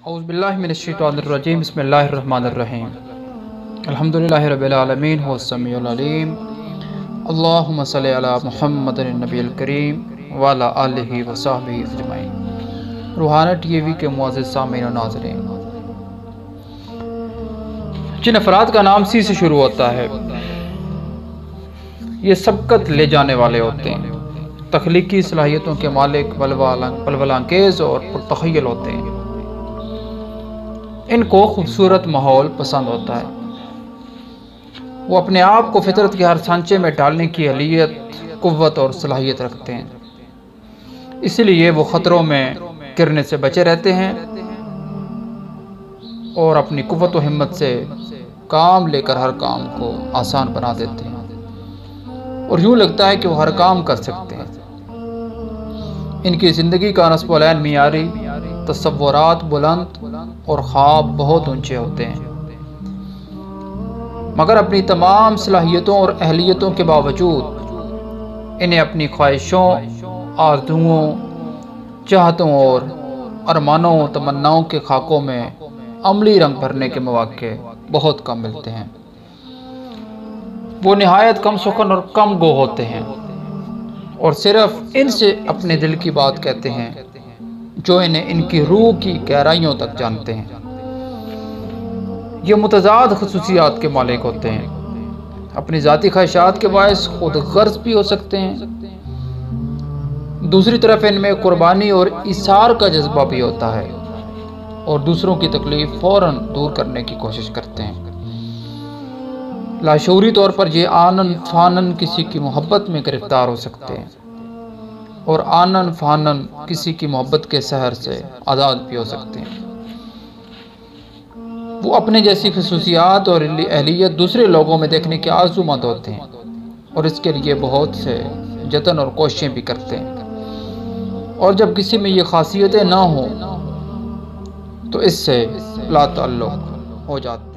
اعوذ باللہ من الشیطان الرجیم بسم اللہ الرحمن الرحیم الحمدللہ رب العالمین هو السمیع العلیم اللہم صلی علی محمد النبی الکریم وعلی آلہ وصحبہ اجمعین۔ روحانی ٹی وی کے معزز سامعین و ناظرین، جن افراد کا نام سی سے شروع ہوتا ہے یہ سبقت لے جانے والے ہوتے ہیں، تخلیقی صلاحیتوں کے مالک، ولولہ انگیز اور پرتخیل ہوتے ہیں۔ ان کو خوبصورت ماحول پسند ہوتا ہے، وہ اپنے آپ کو فطرت کے ہر سانچے میں ڈالنے کی اہلیت، قوت اور صلاحیت رکھتے ہیں، اس لیے وہ خطروں میں گرنے سے بچے رہتے ہیں اور اپنی قوت و ہمت سے کام لے کر ہر کام کو آسان بنا دیتے ہیں اور یوں لگتا ہے کہ وہ ہر کام کر سکتے ہیں۔ ان کی زندگی کا نصب العین معیاری، تصورات بلند اور خواب بہت اونچے ہوتے ہیں، مگر اپنی تمام صلاحیتوں اور اہلیتوں کے باوجود انہیں اپنی خواہشوں، آرزوؤں، چاہتوں اور ارمانوں و تمناؤں کے خاکوں میں عملی رنگ بھرنے کے مواقع بہت کم ملتے ہیں۔ وہ نہایت کم سخن اور کم گو ہوتے ہیں اور صرف ان سے اپنے دل کی بات کہتے ہیں جو انہیں ان کی روح کی گہرائیوں تک جانتے ہیں۔ یہ متضاد خصوصیات کے مالک ہوتے ہیں، اپنی ذاتی خواہشات کے باعث خود غرض بھی ہو سکتے ہیں، دوسری طرف ان میں قربانی اور ایثار کا جذبہ بھی ہوتا ہے اور دوسروں کی تکلیف فوراً دور کرنے کی کوشش کرتے ہیں۔ لاشعوری طور پر یہ آنن فانن کسی کی محبت میں گرفتار ہو سکتے ہیں اور آنن فانن کسی کی محبت کے سحر سے آزاد بھی ہو سکتے ہیں۔ وہ اپنے جیسی خصوصیات اور اہلیت دوسرے لوگوں میں دیکھنے کے آرزو مند ہوتے ہیں اور اس کے لیے بہت سے جتن اور کوششیں بھی کرتے ہیں، اور جب کسی میں یہ خاصیتیں نہ ہوں تو اس سے لا تعلق ہو جاتے ہیں۔